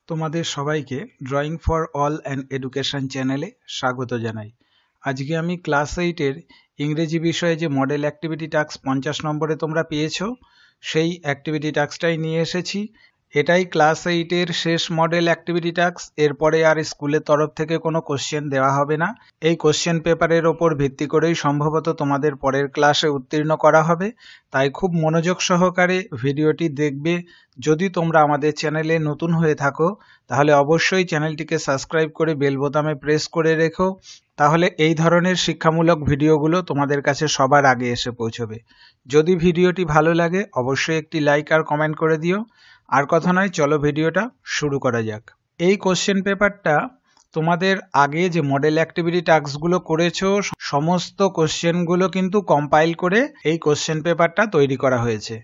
তোমাদের সবাইকে drawing for all and education চ্যানেলে স্বাগত জানাই। আজকে আমি ক্লাস 8-এর ইংরেজি বিষয়ে যে মডেল অ্যাক্টিভিটি টাস্ক 50 নম্বরে তোমরা পেয়েছো সেই অ্যাক্টিভিটি টাস্কটাই নিয়ে এসেছি। এটাই ক্লাস 8-এর শেষ মডেল অ্যাক্টিভিটি টাস্ক। এরপরে আর স্কুলের তরফ থেকে কোনো কোশ্চেন দেওয়া হবে না। এই কোশ্চেন পেপারের ওপর ভিত্তি করেই সম্ভবত তোমাদের পরের ক্লাসে উত্তীর্ণ করা হবে, তাই খুব মনোযোগ সহকারে ভিডিওটি দেখবে। যদি তোমরা আমাদের চ্যানেলে নতুন হয়ে থাকো তাহলে অবশ্যই চ্যানেলটিকে সাবস্ক্রাইব করে বেল বোতামে প্রেস করে রেখো, তাহলে এই ধরনের শিক্ষামূলক ভিডিওগুলো তোমাদের কাছে সবার আগে এসে পৌঁছবে। যদি ভিডিওটি ভালো লাগে অবশ্যই একটি লাইক আর কমেন্ট করে দিও। আর কথা নয়, চলো ভিডিওটা শুরু করা যাক। এই কোশ্চেন পেপারটা তোমাদের আগে যে মডেল অ্যাক্টিভিটি টাস্কগুলো করেছো সমস্ত কোশ্চেনগুলো কিন্তু কম্পাইল করে এই কোশ্চেন পেপারটা তৈরি করা হয়েছে।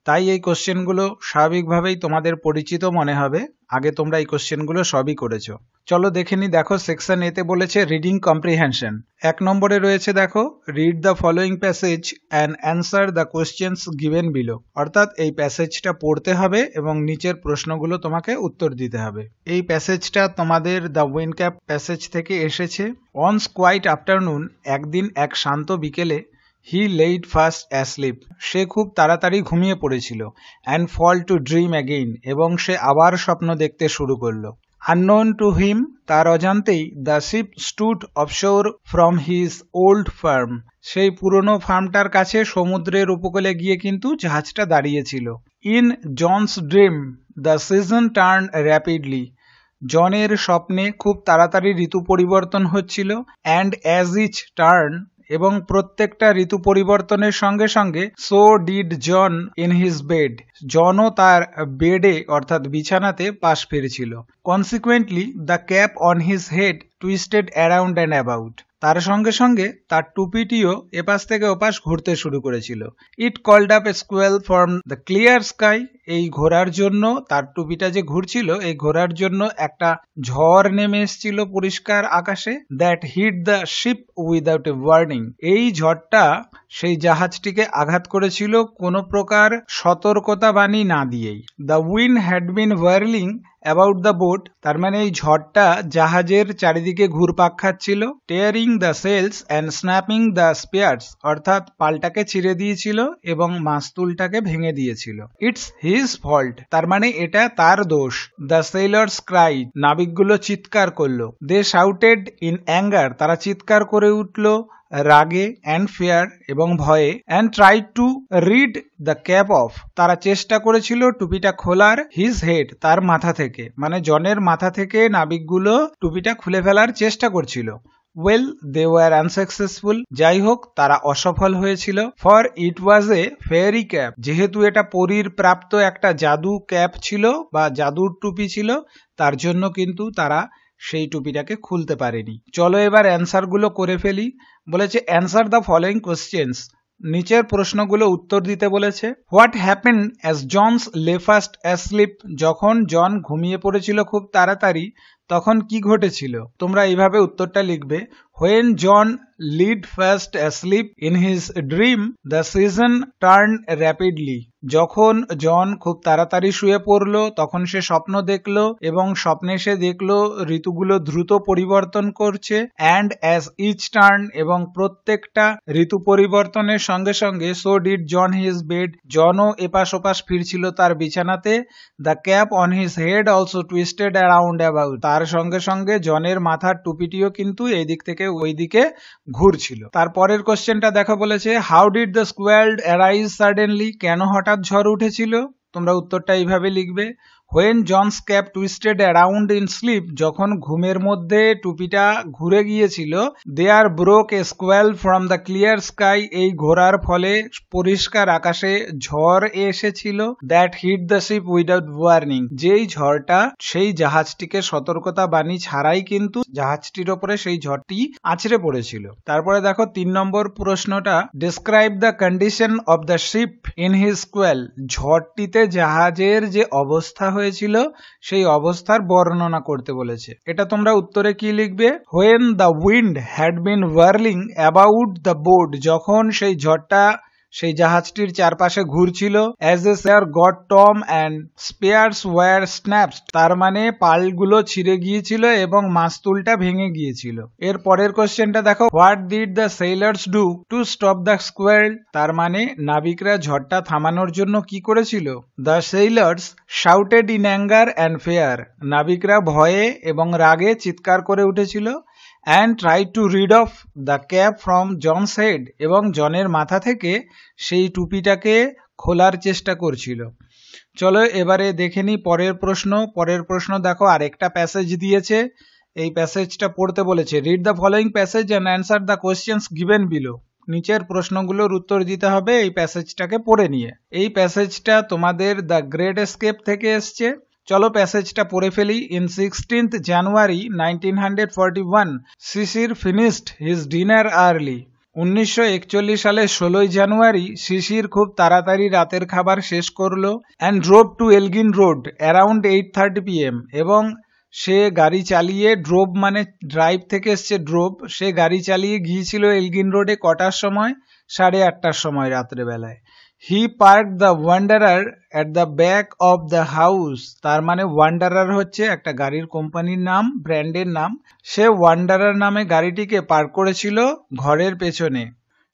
তাই এই কোশ্চেনগুলো স্বাভাবিকভাবেই তোমাদের পরিচিত মনে হবে, আগে তোমরা এই কোশ্চেনগুলো সবই করেছো। চলো দেখে নি। দেখো সেকশন এতে বলেছে রিডিং কম্প্রিহেনশন। 1 নম্বরে রয়েছে দেখো read the following passage and answer the questions given below, অর্থাৎ এই প্যাসেজটা পড়তে হবে এবং নিচের প্রশ্নগুলো তোমাকে উত্তর দিতে হবে। এই প্যাসেজটা তোমাদের দ্য উইন্ডক্যাপ প্যাসেজ থেকে এসেছে। অনস কোয়াইট আফটারনুন, একদিন এক শান্ত বিকেলে, হি লেইড ফাস্ট অ্যাসলিপ, সে খুব তাড়াতাড়ি ঘুমিয়ে পড়েছিল। And fall to dream again, এবং সে আবার স্বপ্ন দেখতে শুরু করলো। আননোন টু হিম, তার অজান্তেই, the ship stood offshore from his old farm, সেই পুরনো ফার্মটার কাছে সমুদ্রের উপকূলে গিয়ে কিন্তু জাহাজটা দাঁড়িয়েছিল। In John's dream the season turn rapidly, জনের স্বপ্নে খুব তাড়াতাড়ি ঋতু পরিবর্তন হচ্ছিল। অ্যান্ড অ্যাজ ইচ টার্ন, এবং প্রত্যেকটা ঋতু পরিবর্তনের সঙ্গে সঙ্গে so did John in his bed, জনও তার বেডে অর্থাৎ বিছানাতে পাশ ফিরেছিল। Consequently the cap on his head twisted around and about, তার সঙ্গে সঙ্গে তার টুপিটিও এপাশ থেকে ওপাশ ঘুরতে শুরু করেছিল। It called up a squall from the clear sky, এই ঘোরার জন্য, তার টুপিটা যে ঘুরছিল এই ঘোরার জন্য একটা ঝড় নেমে এসেছিল পরিষ্কার আকাশে। That hit the ship without a warning, এই ঝড়টা সেই জাহাজটিকে আঘাত করেছিল কোনো প্রকার সতর্কতা বাণী না দিয়েই। The wind had been whirling about the boat, তার মানে এই ঝড়টা জাহাজের চারিদিকে ঘুরপাক খাচ্ছিল। Tearing the sails and snapping the spars, অর্থাৎ পালটাকে ছিঁড়ে দিয়েছিল এবং মাস্তুলটাকে ভেঙে দিয়েছিল। ইটস হিজ ফল্ট, তার মানে এটা তার দোষ। দ্য সেলার্স ক্রাইড, নাবিকগুলো চিৎকার করলো। দে শাউটেড ইন অ্যাঙ্গার, তারা চিৎকার করে উঠলো রাগে। অ্যান্ড ফিয়ার, এবং ভয়ে। And tried to read the cap of, তারা চেষ্টা করেছিল টুপিটা খোলার। হিজ হেড, তার মাথা থেকে, মানে জনের মাথা থেকে নাবিকগুলো টুপিটা খুলে ফেলার চেষ্টা করছিল। ওয়েল দে ওয়ার আনসাকসেসফুল, যাই হোক তারা অসফল হয়েছিল। For it was A fairy cap, যেহেতু এটা পরীর প্রাপ্ত একটা জাদু ক্যাপ ছিল বা জাদুর টুপি ছিল, তার জন্য কিন্তু তারা সেই টুপিটাকে খুলতে পারেনি। চলো এবার অ্যান্সার গুলো করে ফেলি। বলেছে অ্যান্সার দ্য ফলোয়িং কোশ্চেন্স, নিচের প্রশ্নগুলো উত্তর দিতে বলেছে। হোয়াট হ্যাপেন অ্যাজ জনস লে ফাস্ট অ্যাসলিপ, যখন জন ঘুমিয়ে পড়েছিল খুব তাড়াতাড়ি তখন কি ঘটেছিল? তোমরা এইভাবে উত্তরটা লিখবে। When John laid fast asleep in his dream the season turn rapidly, যখন জন খুব তাড়াতাড়ি শুয়ে পড়লো তখন সে স্বপ্ন দেখলো এবং স্বপ্নে সে দেখলো ঋতুগুলো দ্রুত পরিবর্তন করছে। অ্যান্ড অ্যাজ ইচ টার্ন, এবং প্রত্যেকটা ঋতু পরিবর্তনের সঙ্গে সঙ্গে so did John his bed, জনও এপাশ ওপাশ ফিরছিল তার বিছানাতে। The cap on his head also twisted around about, তার সঙ্গে সঙ্গে জনের মাথার টুপিটিও কিন্তু এই দিক থেকে ওই দিকে ঘুরছিল। তারপরের কোশ্চেনটা দেখো বলেছে how did the squall arise suddenly, কেন হঠাৎ ঝড় উঠেছিল? তোমরা উত্তরটা এইভাবে লিখবে। When John's cap twisted around in sleep, যখন ঘুমের মধ্যে টুপিটা ঘুরে গিয়েছিল। There broke a squall from the clear sky, এই ঘোরার ফলে পরিষ্কার আকাশে ঝড় এসেছিল। That hit the ship without warning, যেই ঝড়টা সেই জাহাজটিকে সতর্কতা বাণী ছাড়াই কিন্তু জাহাজটির ওপরে সেই ঝড়টি আছড়ে পড়েছিল। তারপরে দেখো 3 নম্বর প্রশ্নটা, describe the condition of the ship in his squall, ঝড়টিতে জাহাজের যে অবস্থা হয়েছিল সেই অবস্থার বর্ণনা করতে বলেছে। এটা তোমরা উত্তরে কি লিখবে? When the wind had been whirling about the board, যখন সেই ঝড়টা সেই জাহাজটির চারপাশে ঘুরছিল। As a sail got torn and spars were snapped, তার মানে পালগুলো ছিঁড়ে গিয়েছিল এবং মাস্তুলটা ভেঙে গিয়েছিল। এর পরের কোশ্চেনটা দেখো, what did the sailors do to stop the squall, তার মানে নাবিকরা ঝড়টা থামানোর জন্য কি করেছিল? The sailors shouted in anger and fear, নাবিকরা ভয়ে এবং রাগে চিৎকার করে উঠেছিল। And try to rid off the cap from John's head, এবং জনের মাথা থেকে সেই টুপিটাকে খোলার চেষ্টা করছিল। চলো এবারে দেখে নিই পরের প্রশ্ন। পরের প্রশ্ন দেখো, আরেকটা প্যাসেজ দিয়েছে, এই প্যাসেজটা পড়তে বলেছে। Read the following passage and answer the questions given below, নিচের প্রশ্নগুলোর উত্তর দিতে হবে এই প্যাসেজটাকে পড়ে নিয়ে। এই প্যাসেজটা তোমাদের দ্য গ্রেট এস্কেপ থেকে এসছে। চলো প্যাসেজটা পড়ে ফেলি। In 16th January 1941 Sisir finished his dinner early, 1941 সালে 16ই জানুয়ারি শিশির খুব তাড়াতাড়ি রাতের খাবার শেষ করলো। And drove to Elgin road around 8:30 PM, এবং সে গাড়ি চালিয়ে, ড্রোভ মানে ড্রাইভ থেকে এসছে ড্রোভ, সে গাড়ি চালিয়ে গিয়েছিল এলগিন রোডে কটার সময়? 8:30টার সময় রাত্রেবেলায়। He park the Wanderer at the back of the house, তার মানে ওয়ান্ডারার হচ্ছে একটা গাড়ির কোম্পানির নাম, ব্র্যান্ডের নাম। সে ওয়ান্ডারার নামে গাড়িটিকে পার্ক করেছিল ঘরের পেছনে।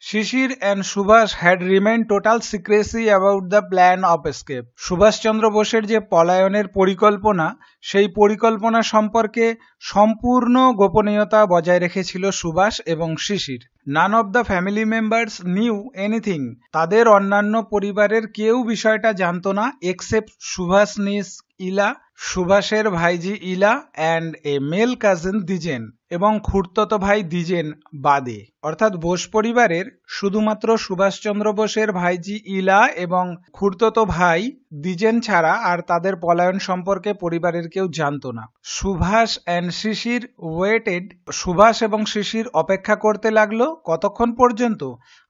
Sisir and Subhash had remain total secrecy about the plan of escape, Subhashchandra বোসের যে পলায়নের পরিকল্পনা, সেই পরিকল্পনা সম্পর্কে সম্পূর্ণ গোপনীয়তা বজায় রেখেছিল সুভাষ এবং Sisir. None of the family members knew anything, তাদের অন্যান্য পরিবারের কেউ বিষয়টা জানতো না, এক্সেপ্ট সুভাষ নিস ইলা, সুভাষের ভাইজি Ila, and a male cousin Dwijen, এবং খুড়তো ভাই দ্বিজেন বাদে। অর্থাৎ বোস পরিবারের শুধুমাত্র সুভাষচন্দ্র বোসের ভাইজি ইলা এবং খুড়তো ভাই দ্বিজেন ছাড়া আর তাদের পলায়ন সম্পর্কে পরিবারের কেউ জানতো না। সুভাষ অ্যান্ড শিশির ওয়েটেড, সুভাষ এবং শিশির অপেক্ষা করতে লাগলো কতক্ষণ পর্যন্ত?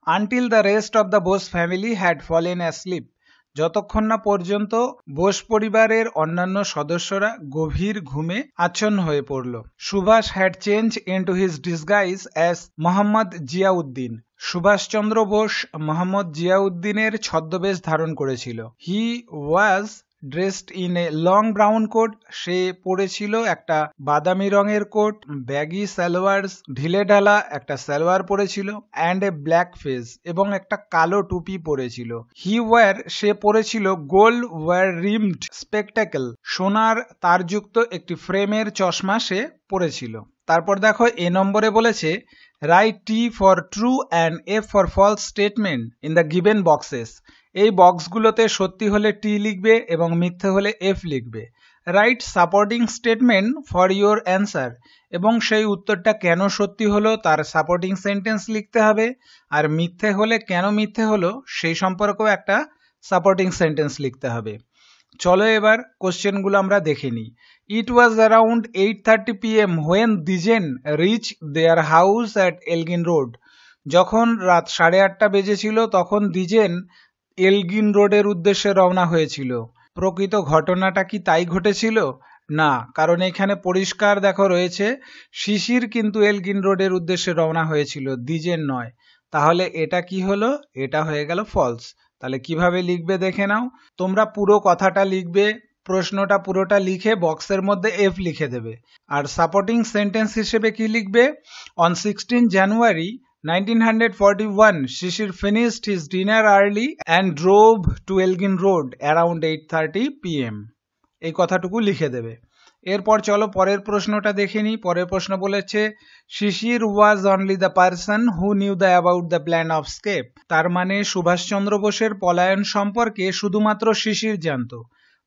Until the rest of the Bose family had fallen asleep, যতক্ষণ না পর্যন্ত বোস পরিবারের অন্যান্য সদস্যরা গভীর ঘুমে আচ্ছন্ন হয়ে পড়ল। Subhash had change into his disguise as Mohammad Ziauddin, Subhash Chandra Bose Mohammed জিয়াউদ্দিনের ছদ্মবেশ ধারণ করেছিল। He was dressed in a long brown coat, সে পরেছিল একটা বাদামি রঙের কোট, ব্যাগি সালোয়ার্স, ঢিলে ঢালা একটা সালোয়ার পরেছিল, অ্যান্ড এ ব্ল্যাক ফেস, এবং একটা কালো টুপি পরেছিল। হি ওয়ার, সে পরেছিল গোল্ড ওয়ার রিমড স্পেকটাকেল, সোনার তারযুক্ত একটি ফ্রেমের চশমা সে পরেছিল। তারপর দেখো এ নম্বরে বলেছে, write T for true and F for false statement in the given boxes, এই বক্সগুলোতে সত্যি হলে টি লিখবে এবং মিথ্যে হলে এফ লিখবে। Right supporting statement for your answer, এবং সেই উত্তরটা কেন সত্যি হলো তার সাপোর্টিং সেন্টেন্স লিখতে হবে, আর মিথ্যে হলে কেন মিথ্যে হলো সেই সম্পর্কেও একটা সাপোর্টিং সেন্টেন্স লিখতে হবে। চলো এবার কোশ্চেনগুলো আমরা দেখে নিই। It was around 8:30 PM when Dwijen reach their house at Elgin road, যখন রাত 8:30 বেজেছিল তখন দ্বিজেন এলগিন রোডের উদ্দেশ্যে রওনা হয়েছিল। প্রকৃত ঘটনাটা কি তাই ঘটেছিল? না, কারণ এখানে পরিষ্কার দেখো রয়েছে শিশির কিন্তু এলগিন রোডের উদ্দেশ্যে রওনা হয়েছিল, দ্বিজেন নয়। তাহলে এটা কি হলো? এটা হয়ে গেল ফলস। তাহলে কিভাবে লিখবে দেখে নাও। তোমরা পুরো কথাটা লিখবে, প্রশ্নটা পুরোটা লিখে বক্সের মধ্যে এফ লিখে দেবে। আর সাপোর্টিং সেন্টেন্স হিসেবে কি লিখবে? On 16 January 1941 Shishir finished his dinner early and drove to Elgin Road around 8:30 PM, এই কথাটুকু লিখে দেবে। এরপর চলো পরের প্রশ্নটা দেখে নিই। পরের প্রশ্ন বলেছে, Sisir was only the person who knew the about the plan of escape, তার মানে সুভাষচন্দ্র বোসের পলায়ন সম্পর্কে শুধুমাত্র শিশির জানতো।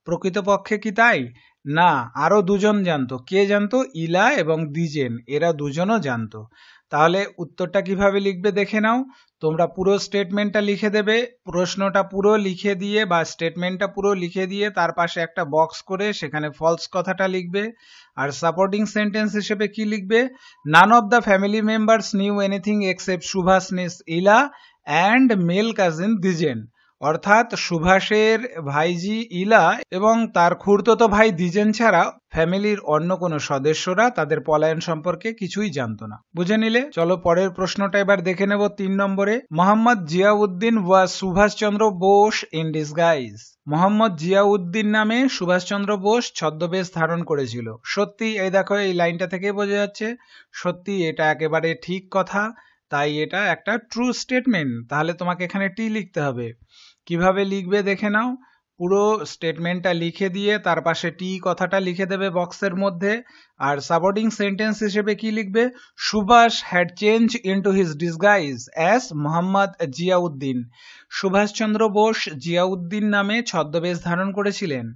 প্রকৃতপক্ষে কি তাই? না, আরো দুজন জানতো। কে জানতো? ইলা এবং দ্বিজেন, এরা দুজনও জানতো। তাহলে উত্তরটা কিভাবে লিখবে দেখে নাও। তোমরা পুরো স্টেটমেন্টটা লিখে দেবে, প্রশ্নটা পুরো লিখে দিয়ে বা স্টেটমেন্টটা পুরো লিখে দিয়ে তার পাশে একটা বক্স করে সেখানে ফলস কথাটা লিখবে। আর সাপোর্টিং সেন্টেন্স হিসেবে কি লিখবে? None of the family members knew anything except Subhas niece Ila and mail cousin Dwijen, অর্থাৎ সুভাষের ভাইজি ইলা এবং তার খুড়তুতো ভাই দ্বিজেন ছাড়া ফ্যামিলির অন্য কোনো সদস্যরা তাদের পলায়ন সম্পর্কে কিছুই জানতো না। বুঝে নিলে? চলো পরের প্রশ্নটা এবার দেখে নেব 3 নম্বরে। মোহাম্মদ জিয়াউদ্দিন ওয়াজ সুভাষচন্দ্র বোস ইন ডিসগাইজ। মোহাম্মদ জিয়াউদ্দিন নামে সুভাষচন্দ্র বোস ছদ্মবেশ ধারণ করেছিল। সত্যি, এই দেখো এই লাইনটা থেকে বোঝা যাচ্ছে সত্যি এটা একেবারে ঠিক কথা, তাই এটা একটা ট্রু স্টেটমেন্ট। তাহলে তোমাকে এখানে টি লিখতে হবে। কিভাবে লিখবে দেখে নাও। পুরো স্টেটমেন্টটা লিখে দিয়ে তার পাশে টি কথাটা লিখে দেবে বক্সের মধ্যে। আর সাবঅর্ডিং সেন্টেন্স হিসেবে কি লিখবে? Subhas had change into his disguise as Mohammad Ziauddin. Subhash Chandra Bose Ziauddin নামে ছদ্মবেশ ধারণ করেছিলেন।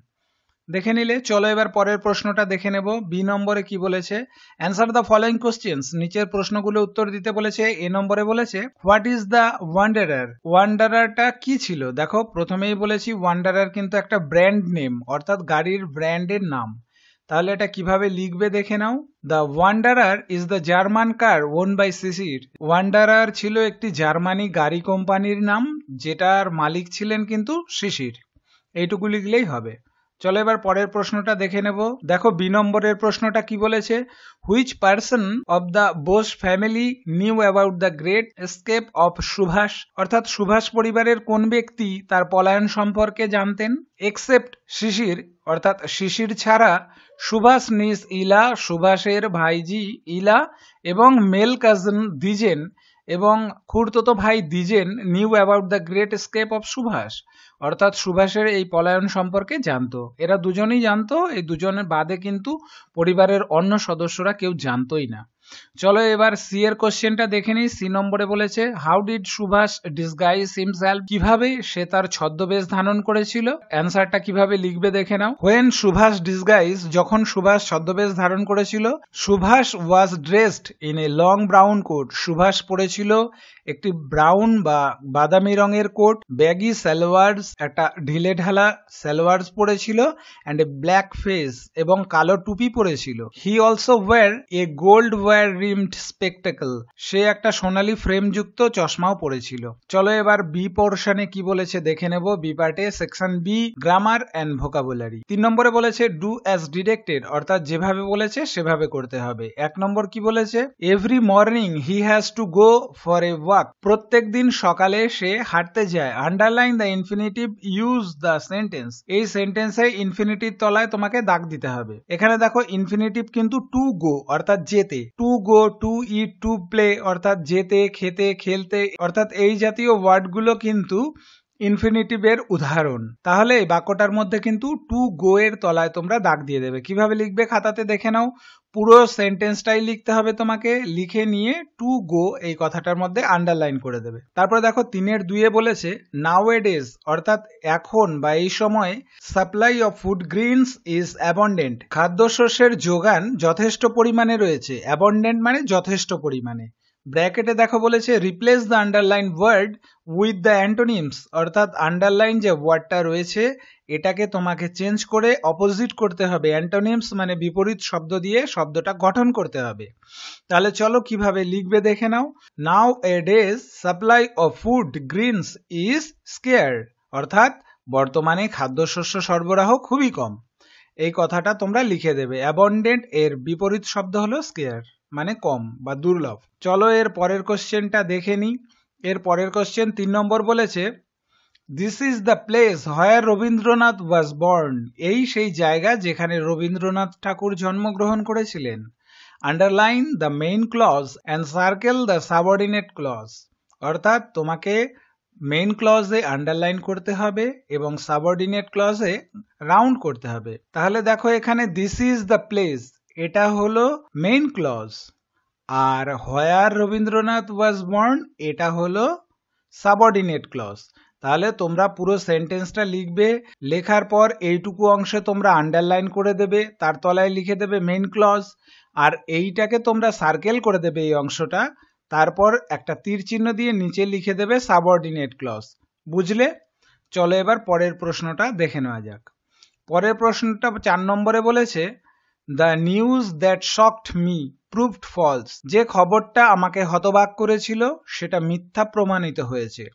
দেখে নিলে? চলো এবার পরের প্রশ্নটা দেখে নেব। বি নম্বরে কি বলেছে? Answer the following questions. নিচের প্রশ্নগুলো উত্তর দিতে বলেছে। এ নম্বরে বলেছে হোয়াট ইজ দ্য ওয়ান্ডারার। ওয়ান্ডারারটা কি ছিল? দেখো প্রথমেই বলেছি ওয়ান্ডারার কিন্তু একটা ব্র্যান্ড নেম, অর্থাৎ গাড়ির ব্র্যান্ডের নাম। তাহলে এটা কিভাবে লিখবে দেখে নাও। The Wanderer is the German car own by Sisir. Wanderer ছিল একটি জার্মানি গাড়ি কোম্পানির নাম, যেটার মালিক ছিলেন কিন্তু শিশির। এইটুকু লিখলেই হবে। চলো এবার পরের প্রশ্নটা দেখে নেব। দেখো বি নম্বরের প্রশ্নটা কি বলেছে? Which person of the Bose family knew about the great escape of Subhas. অর্থাৎ সুভাষ পরিবারের কোন ব্যক্তি তার পলায়ন সম্পর্কে জানতেন? এক্সেপ্ট শিশির, অর্থাৎ শিশির ছাড়া সুভাষ নিজ ইলা, সুভাষের ভাইজি ইলা এবং মেল কাজিন দ্বিজেন এবং খুড়তুতো ভাই Dwijen knew about the great escape of Subhas. অর্থাৎ সুভাষের এই পলায়ন সম্পর্কে জানতো। এরা দুজনেই জানতো, এই দুজনের বাদে কিন্তু পরিবারের অন্য সদস্যরা কেউ জানতোই না। চলো এবার সি এর কোশ্চেনটা দেখে নিই। সি নম্বরে বলেছে how did Subhas disguise himself. কিভাবে সে তার ছদ্মবেশ ধারণ করেছিল? অ্যান্সারটা কিভাবে লিখবে দেখে নাও। হোয়েন সুভাষ ডিসগাইজ, যখন সুভাষ ছদ্মবেশ ধারণ করেছিল। Subhas was dressed in a long brown coat. Subhas পরেছিল একটি ব্রাউন বা বাদামি রঙের কোট, ব্যাগি সালোয়ার্স, একটা ঢিলে ঢালা সালোয়ার্স পরেছিল, অ্যান্ড এ ব্ল্যাক ফেস, এবং কালো টুপি পরেছিল। He also wore a gold wire rimmed spectacle. সে একটা সোনালী ফ্রেমযুক্ত চশমাও পরেছিল। চলো এবার বি পোর্শনে কি বলেছে দেখে নেব। বি পার্টে section B grammar and vocabulary. 3 নম্বরে বলেছে ডু অ্যাজ ডিরেক্টেড, অর্থাৎ যেভাবে বলেছে সেভাবে করতে হবে। 1 নম্বর কি বলেছে? Every morning he has to go for a walk. প্রত্যেক দিন সকালে সে হাঁটতে যায়। Underline the infinitive, use the sentence. এই সেন্টেন্সে ইনফিনিটিভ তলায় তোমাকে দাগ দিতে হবে। এখানে দেখো ইনফিনিটিভ কিন্তু টু গো, অর্থাৎ যেতে। To go, to eat, to play, অর্থাৎ যেতে, খেতে, খেলতে, অর্থাৎ এই জাতীয় ওয়ার্ডগুলো কিন্তু ইনফিনিটিভের উদাহরণ। তাহলে এই বাক্যটার মধ্যে কিন্তু টু গো এর তলায় তোমরা দাগ দিয়ে দেবে। কিভাবে লিখবে খাতাতে দেখে নাও। পুরো সেন্টেন্সটাই লিখতে হবে তোমাকে। লিখে নিয়ে টু গো এই কথাটার মধ্যে আন্ডারলাইন করে দেবে। তারপরে দেখো 3-2 বলেছে নাওএডেজ, অর্থাৎ এখন বা এই সময়ে supply of food grains is abundant. খাদ্যশস্যের যোগান যথেষ্ট পরিমাণে রয়েছে। অ্যাবন্ডেন্ট মানে যথেষ্ট পরিমাণে। ব্র্যাকেটে দেখো বলেছে replace the underline word with the antonyms, অর্থাৎ আন্ডারলাইন যে ওয়ার্ডটা রয়েছে এটাকে তোমাকে চেঞ্জ করে অপোজিট করতে হবে। অ্যান্টোনিমস মানে বিপরীত শব্দ দিয়ে শব্দটা গঠন করতে হবে। তাহলে চলো কিভাবে লিখবে দেখে নাও। Nowadays supply of food grains is scarce, অর্থাৎ বর্তমানে খাদ্যশস্য সরবরাহ খুবই কম। এই কথাটা তোমরা লিখে দেবে। অ্যাবন্ডেন্ট এর বিপরীত শব্দ হলো স্কেয়ার, মানে কম বা দুর্লভ। চলো এর পরের কোশ্চেনটা দেখে নিই। এর পরের কোশ্চেন 3 নম্বর বলেছে this is the place where Rabindranath was born. এই সেই জায়গা যেখানে রবীন্দ্রনাথ ঠাকুর জন্মগ্রহণ করেছিলেন। Underline the main clause and circle the subordinate clause, অর্থাৎ তোমাকে মেইন ক্লজে আন্ডারলাইন করতে হবে এবং সাবঅর্ডিনেট ক্লজে রাউন্ড করতে হবে। তাহলে দেখো এখানে দিস ইজ দ্য প্লেস, এটা হলো মেইন ক্লজ, আর হোয়ার রবীন্দ্রনাথ ওয়াজ বর্ন এটা হলো সাবঅর্ডিনেট ক্লজ। তাহলে তোমরা পুরো সেন্টেন্সটা লিখবে। লেখার পর এইটুকু অংশে তোমরা আন্ডারলাইন করে দেবে, তার তলায় লিখে দেবে মেইন ক্লজ, আর এইটাকে তোমরা সার্কেল করে দেবে এই অংশটা। তারপর একটা তীর চিহ্ন দিয়ে নিচে লিখে দেবে সাবঅর্ডিনেট ক্লজ। বুঝলে? চলো এবার পরের প্রশ্নটা দেখে নেওয়া যাক। পরের প্রশ্নটা 4 নম্বরে বলেছে the news that shocked me proved false. যে খবরটা আমাকে হতবাক করেছিল সেটা মিথ্যা প্রমাণিত হয়েছে।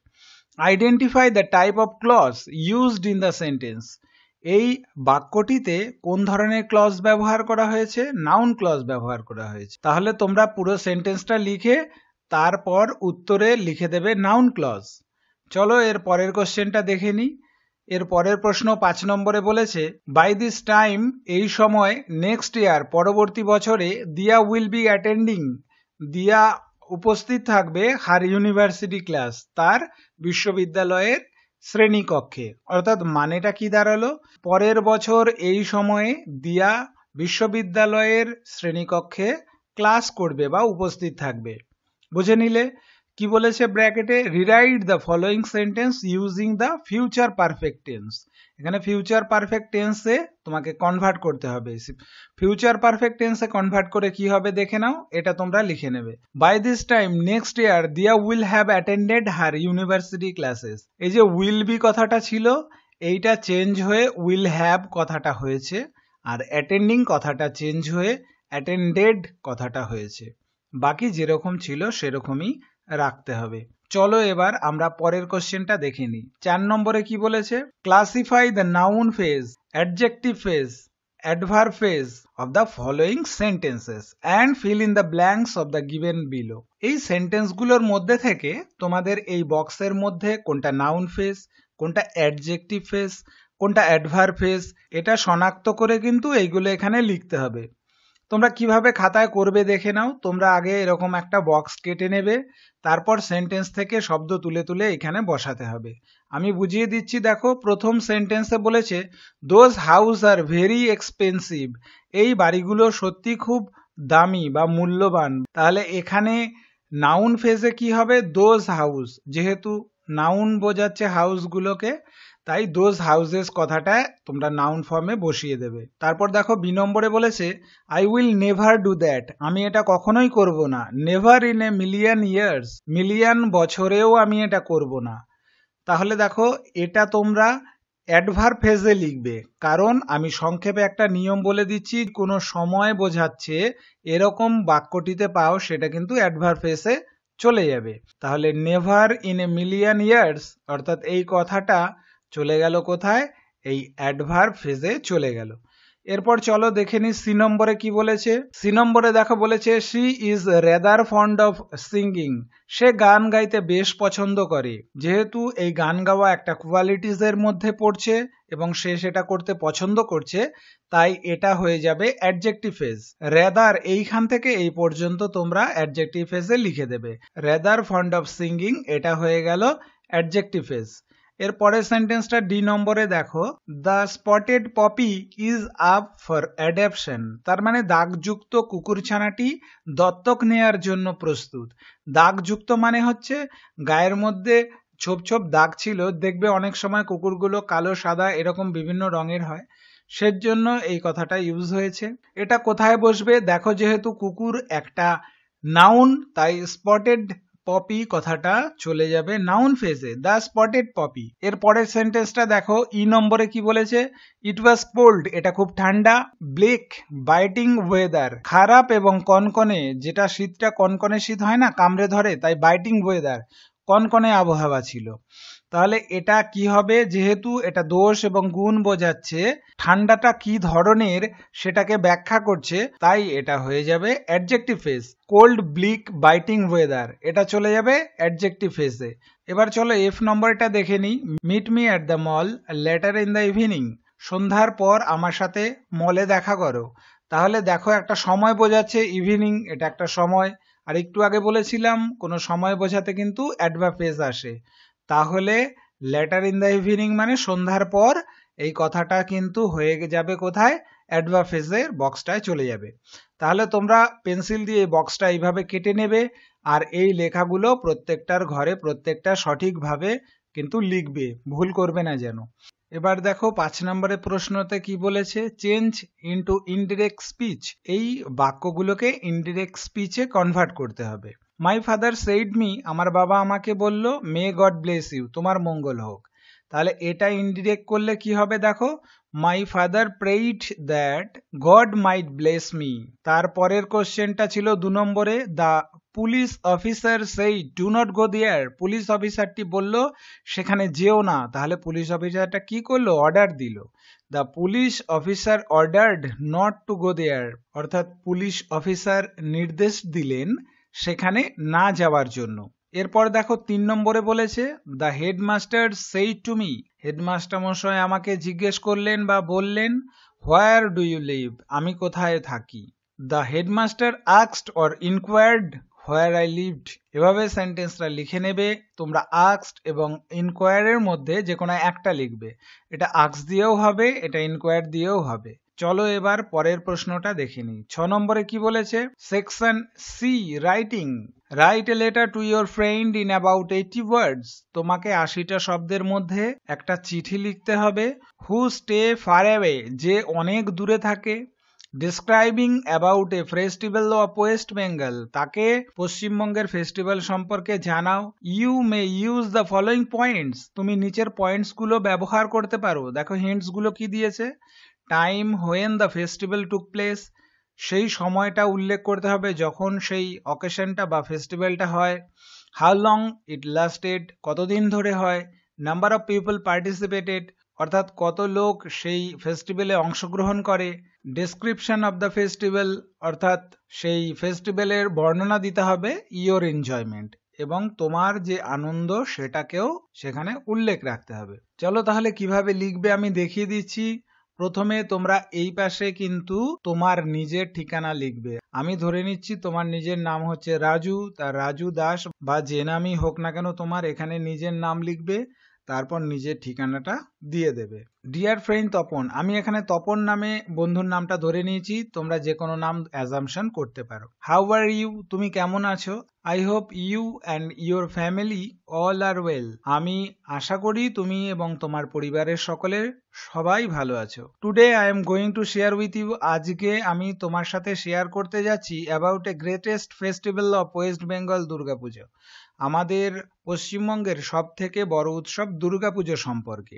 Identify the type of clause used in the sentence. এই বাক্যটিতে কোন ধরনের ক্লজ ব্যবহার করা হয়েছে? নাউন ক্লজ ব্যবহার করা হয়েছে। তাহলে তোমরা পুরো সেন্টেন্সটা লিখে তারপর উত্তরে লিখে দেবে নাউন ক্লজ। চলো এর পরের কোশ্চেনটা দেখে নিই। এর পরের প্রশ্ন 5 নম্বরে বলেছে, বাই দিস টাইম, এই সময়, নেক্সট ইয়ার, পরবর্তী বছরে, দিয়া উইল বি অ্যাটেন্ডিং, দিয়া উপস্থিত থাকবে হার ইউনিভার্সিটি ক্লাস, তার বিশ্ববিদ্যালয়ের শ্রেণীকক্ষে। অর্থাৎ মানেটা কি দাঁড়ালো? পরের বছর এই সময়ে দিয়া বিশ্ববিদ্যালয়ের শ্রেণীকক্ষে ক্লাস করবে বা উপস্থিত থাকবে। বুঝে নিলে? কি বলেছে ব্র্যাকেটে? Rewrite the following sentence using the future perfect tense. এখানে ফিউচার পারফেক্ট টেন্সে তোমাকে কনভার্ট করতে হবে। ফিউচার পারফেক্ট টেন্সে কনভার্ট করে কি হবে দেখে নাও, এটা তোমরা লিখে নেবে। By this time next year Diya will have attended her university classes. এই যে উইল বি কথাটা ছিল, এইটা চেঞ্জ হয়ে উইল হ্যাভ কথাটা হয়েছে, আর অ্যাটেন্ডিং কথাটা চেঞ্জ হয়ে অ্যাটেন্ডেড কথাটা হয়েছে। বাকি যেরকম ছিল সেরকমই রাখতে হবে। চলো এবার আমরা পরের কোশ্চেনটা দেখে নিই। 4 নম্বরে কি বলেছে? Classify the noun phase, adjective phase, adverb phase of the following sentences and fill in the blanks of the given below. এই সেন্টেন্সগুলোর মধ্যে থেকে তোমাদের এই বক্সের মধ্যে কোনটা নাউন ফেজ, কোনটা অ্যাডজেক্টিভ ফেজ, কোনটা অ্যাডভার্ব ফেজ, এটা শনাক্ত করে কিন্তু এইগুলো এখানে লিখতে হবে। তোমরা কিভাবে খাতায় করবে দেখে নাও। তোমরা আগে এরকম একটা বক্স কেটে নেবে, তারপর সেন্টেন্স থেকে শব্দ তুলে তুলে এখানে বসাতে হবে। আমি বুঝিয়ে দিচ্ছি, দেখো প্রথম সেন্টেন্সে বলেছে those house are very expensive, এই বাড়িগুলো সত্যি খুব দামি বা মূল্যবান। তাহলে এখানে নাউন ফেজে কি হবে? দোজ হাউস, যেহেতু নাউন বোঝাচ্ছে হাউসগুলোকে, তাই দোজ হাউসেস কথাটা তোমরা নাউন ফর্মে বসিয়ে দেবে। তারপর দেখো বি নম্বরে বলেছে I will never do that, আমি এটা কখনোই করব না। Never in a million years, million বছরেও আমি এটা করব না। তাহলে দেখো এটা তোমরা অ্যাডভার্ব ফেজে লিখবে, কারণ আমি সংক্ষেপে একটা নিয়ম বলে দিচ্ছি, কোনো সময় বোঝাচ্ছে এরকম বাক্যটিতে পাও সেটা কিন্তু অ্যাডভার্ব ফেজে চলে যাবে। তাহলে never in a million years, অর্থাৎ এই কথাটা চলে গেল কোথায়? এই অ্যাডভার্ব ফেজে চলে গেল। এরপর চলো দেখে নি সি নম্বরে কি বলেছে। সি নম্বরে দেখো বলেছে she is rather fond of singing, সে গান গাইতে বেশ পছন্দ করে। যেহেতু এই গান গাওয়া একটা কোয়ালিটিজ এর মধ্যে পড়ছে এবং সে সেটা করতে পছন্দ করছে, তাই এটা হয়ে যাবে অ্যাডজেক্টিভ ফেজ। রেদার এইখান থেকে এই পর্যন্ত তোমরা অ্যাডজেক্টিভ ফেজে লিখে দেবে। রেদার ফন্ড অফ সিঙ্গিং, এটা হয়ে গেল অ্যাডজেক্টিভ ফেজ। এর পরের সেন্টেন্সটা ডি নম্বরে দেখো, the spotted puppy is up for adoption, তার মানে দাগযুক্ত কুকুরছানাটি দত্তক নেয়ার জন্য প্রস্তুত। দাগযুক্ত মানে হচ্ছে গায়ের মধ্যে ছোপ ছোপ দাগ ছিল, দেখবে অনেক সময় কুকুরগুলো কালো সাদা এরকম বিভিন্ন রঙের হয়, সেজন্য এই কথাটা ইউজ হয়েছে। এটা কোথায় বসবে দেখো, যেহেতু কুকুর একটা নাউন, তাই স্পটেড পপি কথাটা চলে যাবে নাউন ফেজে, দ্য স্পটেড পপি। এর পরের সেন্টেন্সটা দেখো, ই নম্বরে কি বলেছে? ইট ওয়াজ কোল্ড, এটা খুব ঠান্ডা। ব্লেক, বাইটিং ওয়েদার, খারাপ এবং কনকনে, যেটা শীতটা কনকনে শীত হয় না, কামড়ে ধরে, তাই বাইটিং ওয়েদার, কনকনে আবহাওয়া ছিল। তাহলে এটা কি হবে? যেহেতু এটা দোষ এবং গুণ বোঝাচ্ছে, ঠান্ডাটা কি ধরনের সেটাকে ব্যাখ্যা করছে, তাই এটা হয়ে যাবে adjective phase. Cold, bleak, biting weather, এটা চলে যাবে অ্যাডজেক্টিভ ফেজে। এবার চলো এফ নম্বরটা দেখে নিই। Meet me at the mall later in the evening, সন্ধ্যার পর আমার সাথে মলে দেখা করো। তাহলে দেখো একটা সময় বোঝাচ্ছে, ইভিনিং এটা একটা সময়, আর একটু আগে বলেছিলাম কোনো সময় বোঝাতে কিন্তু অ্যাডভার্ব ফেজ আসে। তাহলে লেটার ইন দ্য ইভিনিং মানে সন্ধ্যার পর, এই কথাটা কিন্তু হয়ে যাবে কোথায়? অ্যাডভার্ব ফেজের বক্সটায় চলে যাবে। তাহলে তোমরা পেন্সিল দিয়ে এই বক্সটা এইভাবে কেটে নেবে, আর এই লেখাগুলো প্রত্যেকটার ঘরে প্রত্যেকটা সঠিকভাবে কিন্তু লিখবে, ভুল করবে না যেন। এবার দেখো 5 নম্বরের প্রশ্নতে কি বলেছে? চেঞ্জ ইনটু ইনডিরেক্ট স্পিচ, এই বাক্যগুলোকে ইনডিরেক্ট স্পিচে কনভার্ট করতে হবে। মাই ফাদার সেইড মি, আমার বাবা আমাকে বলল, মে গড ব্লেস ইউ, তোমার মঙ্গল হোক। তাহলে এটা ইনডিরেক্ট করলে কি হবে দেখো, my father prayed that God might bless me. তারপরের কোশ্চেনটা ছিল 2 নম্বরে, the police officer said do not go there. Police অফিসারটি বলল সেখানে যেও না, তাহলে পুলিশ অফিসারটা কি করলো, অর্ডার দিল। The police officer ordered not to go there, অর্থাৎ পুলিশ অফিসার নির্দেশ দিলেন সেখানে না যাওয়ার জন্য। এরপর দেখো 3 নম্বরে বলেছে, দ্য হেডমাস্টার সেই টু মি। হেডমাস্টার মশাই আমাকে জিজ্ঞেস করলেন বা বললেন, হোয়ার ডু ইউ লিভ, আমি কোথায় থাকি। The headmaster asked or ইনকোয়ার্ড where I lived. এভাবে সেন্টেন্সটা লিখে নেবে তোমরা। আস্কড এবং ইনকোয়ারের মধ্যে যে কোনো একটা লিখবে। এটা আস্ক দিয়েও হবে, এটা ইনকোয়ার দিয়েও হবে। চলো এবার পরের প্রশ্নটা দেখে নিই। 6 নম্বরে কি বলেছে, section C writing. Write a letter to your friend in about 80 words. তোমাকে 80টা শব্দের মধ্যে একটা চিঠি লিখতে হবে। হু স্টে ফার অ্যাওয়ে, যে অনেক দূরে থাকে। Describing about a festival of West Bengal, তাকে পশ্চিমবঙ্গের ফেস্টিভ্যাল সম্পর্কে জানাও। You may use the following points, তুমি নিচের পয়েন্টস গুলো ব্যবহার করতে পারো। দেখো হিন্টস গুলো কি দিয়েছে, time when the festival took place, সেই সময়টা উল্লেখ করতে হবে যখন সেই অকেশনটা বা ফেস্টিভ্যালটা হয়। হাউ লং ইট লাস্টেড, কতদিন ধরে হয়। নাম্বার অফ পিপল পার্টিসিপেটেড, অর্থাৎ কত লোক সেই ফেস্টিভ্যালে অংশগ্রহণ করে। ডেসক্রিপশন অফ দ্য ফেস্টিভ্যাল, অর্থাৎ সেই ফেস্টিভ্যালের বর্ণনা দিতে হবে। ইয়োর এনজয়মেন্ট, এবং তোমার যে আনন্দ সেটাকেও সেখানে উল্লেখ রাখতে হবে। চলো তাহলে কিভাবে লিখবে আমি দেখিয়ে দিচ্ছি। প্রথমে তোমরা এই পাশে কিন্তু তোমার নিজের ঠিকানা লিখবে। আমি ধরে নিচ্ছি তোমার নিজের নাম হচ্ছে রাজু, তা রাজু দাস বা যে নামই হোক না কেন তোমার, এখানে নিজের নাম লিখবে, তারপর নিজের ঠিকানাটা দিয়ে দেবে। ডিয়ার ফ্রেন্ড তপন, আমি এখানে তপন নামে বন্ধুর নামটা ধরে নিয়েছি, তোমরা যে কোনো নাম অ্যাজাম্পশন করতে পারো। হাউ আর ইউ, তুমি কেমন আছো। I hope you and your family all are well, আমি আশা করি তুমি এবং তোমার পরিবারের সকলের সবাই ভালো আছো। Today I am going to share with you, আজকে আমি তোমার সাথে শেয়ার করতে যাচ্ছি about a greatest festival of West Bengal, Durga Puja. আমাদের পশ্চিমবঙ্গের সব থেকে বড় উৎসব দুর্গাপুজো সম্পর্কে।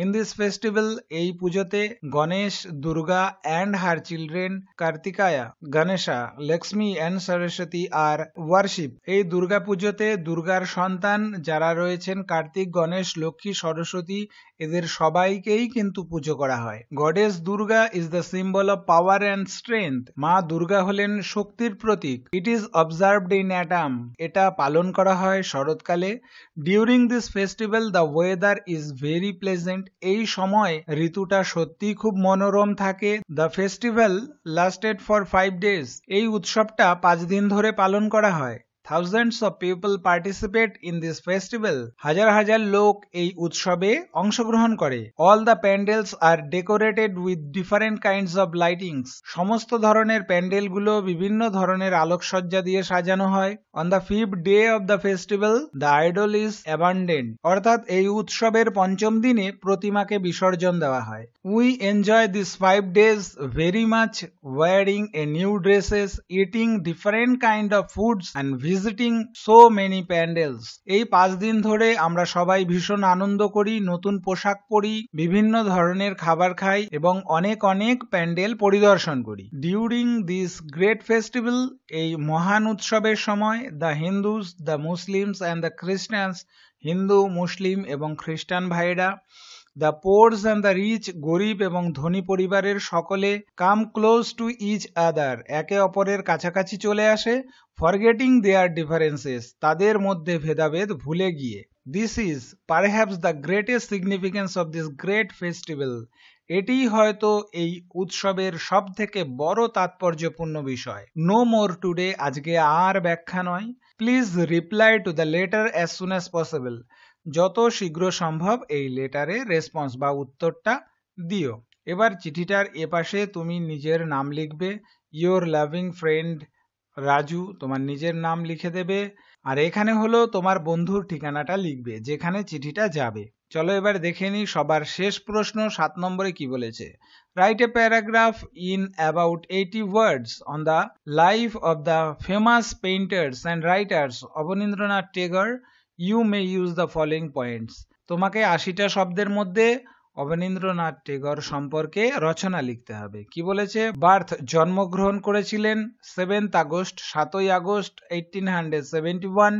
ইন দিস ফেস্টিভ্যাল, এই পুজোতে Ganesh, Durga and her children, Kartikeya, Ganesha, Lakshmi and Saraswati are worship. এই দুর্গাপুজোতে দুর্গার সন্তান যারা রয়েছেন, কার্তিক, গণেশ, লক্ষ্মী, সরস্বতী, এদের সবাইকেই কিন্তু পুজো করা হয়। Goddess Durga is the symbol of power and strength, মা দুর্গা হলেন শক্তির প্রতীক। It is observed in autumn, এটা পালন করা হয় শরৎকালে। During this festival the weather is very pleasant, এই সময় ঋতুটা সত্যি খুব মনোরম থাকে। The festival lasted for 5 days, এই উৎসবটা 5 দিন ধরে পালন করা হয়। Thousands of people participate in this festival, হাজার হাজার লোক এই উৎসবে অংশগ্রহণ করে। All the pandals are decorated with different kinds of lightings, সমস্ত ধরনের প্যান্ডেলগুলো বিভিন্ন ধরনের আলোকসজ্জা দিয়ে সাজানো হয়। On the 5th day of the festival, the idol is abandoned, অর্থাৎ এই উৎসবের 5ম দিনে প্রতিমাকে বিসর্জন দেওয়া হয়। We enjoy these 5 days very much, wearing a new dresses, eating different kind of foods and visiting so many pandals. এই 5 দিন ধরে আমরা সবাই ভীষণ আনন্দ করি, নতুন পোশাক পরি, বিভিন্ন ধরনের খাবার খাই এবং অনেক অনেক প্যান্ডেল পরিদর্শন করি। ডিউরিং দিস গ্রেট ফেস্টিভ্যাল, এই মহান উৎসবের সময়, the Hindus, the Muslims and the Christians, হিন্দু, মুসলিম এবং খ্রিস্টান ভাইরা, the poor and the rich, গরিব এবং ধনী পরিবারের সকলে, come close to each other, একে অপরের কাছাকাছি চলে আসে। ফরগেটিং দেয়ার ডিফারেন্সেস, তাদের মধ্যে ভেদাভেদ ভুলে গিয়ে। This is perhaps the greatest significance of this great festival, এটিই হয়তো এই উৎসবের সব থেকে বড় তাৎপর্যপূর্ণ বিষয়। নো মোর টুডে, আজকে আর ব্যাখ্যা নয়। Please reply to the letter as soon as possible, যত শীঘ্র সম্ভব এই লেটারে রেসপন্স বা উত্তরটা দিও। এবার চিঠিটার এপাশে তুমি নিজের নাম লিখবে। ইয়োর লাভিং ফ্রেন্ড রাজু, তোমার নিজের নাম লিখে দেবে। আর এখানে হলো তোমার বন্ধুর ঠিকানাটা লিখবে যেখানে চিঠিটা যাবে। চলো এবার দেখে নিই সবার শেষ প্রশ্ন 7 নম্বরে কি বলেছে। Write a paragraph in about 80 words on the life of the famous painters and writers Abanindranath Tagore. You may use the following points. তোমাকে ৮০টা শব্দের মধ্যে অবনীন্দ্রনাথ টেগর সম্পর্কে রচনা লিখতে হবে। কি বলেছে? বার্থ, জন্মগ্রহণ করেছিলেন 7 আগস্ট 7ই আগস্ট 1871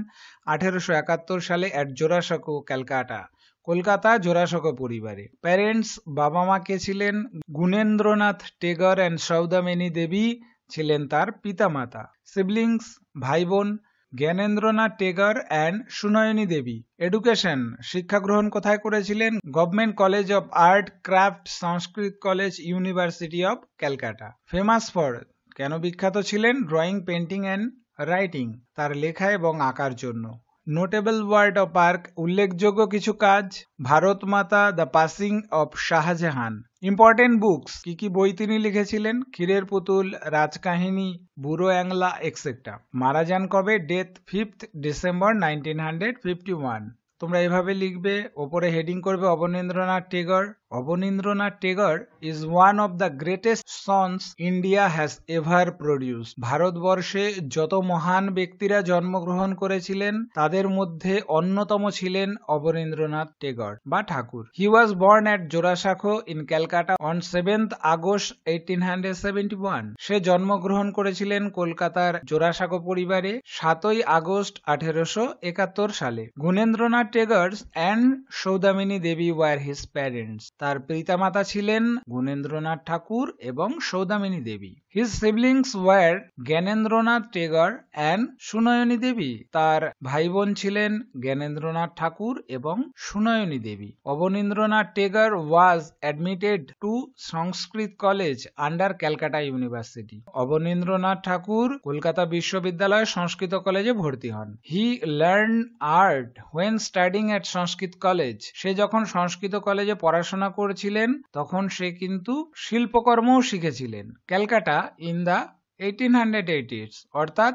1871 সালে অ্যাট জোড়াসাঁকো, ক্যালকাটা, কলকাতা জোড়াসাঁকো পরিবারে। প্যারেন্টস, বাবা মা কে ছিলেন? গুণেন্দ্রনাথ টেগর অ্যান্ড সৌদামিনী দেবী ছিলেন তার পিতামাতা। সিবলিংস, ভাই বোন, জ্ঞানেন্দ্রনাথ টেগর অ্যান্ড সুনয়নী দেবী। এডুকেশন, শিক্ষা গ্রহণ কোথায় করেছিলেন? Government college of art craft, Sanskrit college, university of Calcutta. Famous for, কেন বিখ্যাত ছিলেন? ড্রয়িং, পেন্টিং অ্যান্ড রাইটিং, তার লেখা এবং আঁকার জন্য। নোটেবল ওয়ার্ড অফ পার্ক, উল্লেখযোগ্য কিছু কাজ: ভারত মাতা, the passing of Shahjahan. Important books, কি কি বই তিনি লিখেছিলেন? ক্ষীরের পুতুল, রাজকাহিনী, বুড়ো অ্যাংলা, এক্সেট্রা। মারা যান কবে? Death 5th December 1951। তোমরা এভাবে লিখবে, ওপরে হেডিং করবে Abanindranath Tagore. Abanindranath Tagore is one of the greatest sons India has ever produced. ভারতবর্ষে যত মহান ব্যক্তিরা জন্মগ্রহণ করেছিলেন তাদের মধ্যে অন্যতম ছিলেন অবনীন্দ্রনাথ টেগর বা Thakur. He was born at Jorasanko in Calcutta on 7th August 1871। সে জন্মগ্রহণ করেছিলেন কলকাতার জোড়াসাঁকো পরিবারে 7ই আগস্ট 1871 সালে। Gunendranath Tagore and Saudamini Devi were his parents. তার পিতামাতা ছিলেন গুণেন্দ্রনাথ ঠাকুর এবং Saudamini Devi. His siblings were Gyanendranath Tagore and Sunayani Devi. তার ভাই বোন ছিলেন জ্ঞানেন্দ্রনাথ ঠাকুর এবং Sunayani Devi. Abanindranath Tagore was admitted to Sanskrit college under Calcutta university. Abanindranath ঠাকুর কলকাতা বিশ্ববিদ্যালয় সংস্কৃত কলেজে ভর্তি হন। He learn art when studying at Sanskrit college. সে যখন সংস্কৃত কলেজে পড়াশোনা করেছিলেন তখন সে কিন্তু শিল্পকর্মও শিখেছিলেন। ক্যালকাটা ইন দ্য 1880s, অর্থাৎ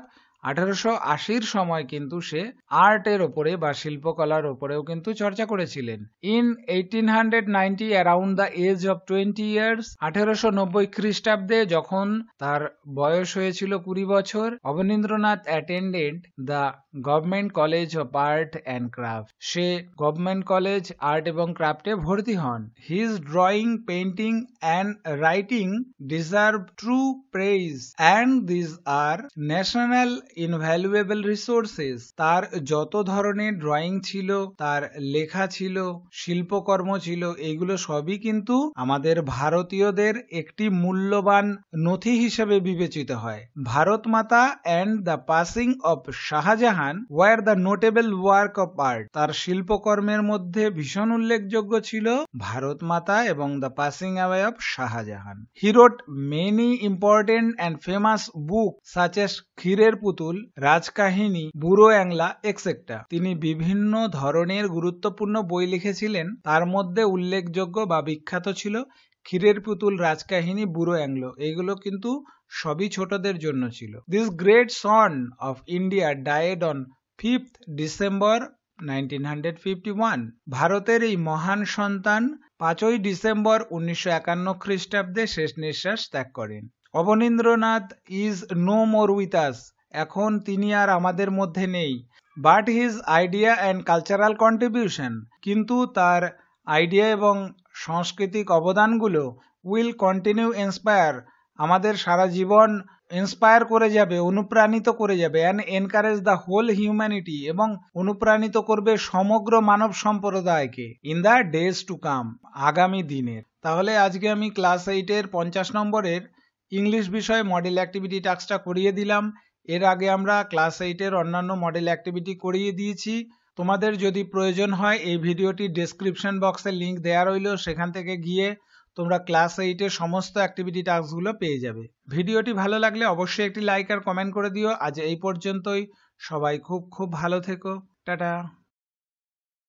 1880 সময় কিন্তু সে আর্টের ওপরে বা শিল্পকলার ওপরেও কিন্তু চর্চা করেছিলেন। In 1890, around the age of 20 years, 1890 খ্রিস্টাব্দে যখন তার বয়স হয়েছিল 20 বছর, Abanindranath attended the government college of art and craft. সে গভর্নমেন্ট কলেজ আর্ট এবং ক্রাফটে ভর্তি হন। His drawing, painting and writing deserve true praise and these are national invaluable resources. তার যত ধরনের ড্রয়িং ছিল, তার লেখা ছিল, শিল্পকর্ম ছিল, এগুলো সবই কিন্তু আমাদের ভারতীয়দের একটি মূল্যবান নথি হিসেবে বিবেচিত হয়। Bharat Mata and the passing of Shahjahan were the notable work of art. তার শিল্পকর্মের মধ্যে ভীষণ উল্লেখযোগ্য ছিল ভারত মাতা এবং the passing away of Shahjahan. He wrote many important and famous book such as ক্ষীরের পুতুল, রাজকাহিনী, বুড়ো অ্যাংলা, এক্সেট্রা। তিনি বিভিন্ন ধরনের গুরুত্বপূর্ণ বই লিখেছিলেন, তার মধ্যে উল্লেখযোগ্য বা বিখ্যাত ছিল ক্ষীরের পুতুল, রাজকাহিনী, বুড়ো অ্যাংলো। এইগুলো কিন্তু সবই ছোটদের জন্য ছিল। This great son of India died on 5th December 1951। ভারতের এই মহান সন্তান 5ই ডিসেম্বর 1951 খ্রিস্টাব্দে শেষ নিঃশ্বাস ত্যাগ করেন। Abanindranath is no more with us. এখন তিনি আর আমাদের মধ্যে নেই। But his idea and cultural contribution, কিন্তু তার আইডিয়া এবং সাংস্কৃতিক অবদানগুলো উইল কন্টিনিউ ইন্সপায়ার, আমাদের সারা জীবন ইন্সপায়ার করে যাবে, অনুপ্রাণিত করে যাবে, and encourage the whole humanity, এবং অনুপ্রাণিত করবে সমগ্র মানব সম্প্রদায়কে in the days to come, আগামী দিনের। তাহলে আজকে আমি ক্লাস 8-এর 50 নম্বরের ইংলিশ বিষয়ে মডেল অ্যাক্টিভিটি টাস্কটা করিয়ে দিলাম। এর আগে আমরা ক্লাস 8-এর অন্যান্য মডেল অ্যাক্টিভিটি করিয়ে দিয়েছি। তোমাদের যদি প্রয়োজন হয় এই ভিডিওটি ডেসক্রিপশন বক্সে লিংক দেওয়া রইল, সেখান থেকে গিয়ে তোমরা ক্লাস 8-এর সমস্ত অ্যাক্টিভিটি টাস্কগুলো পেয়ে যাবে। ভিডিওটি ভালো লাগলে অবশ্যই একটি লাইক আর কমেন্ট করে দিও। আজ এই পর্যন্তই। সবাই খুব খুব ভালো থেকো। টাটা।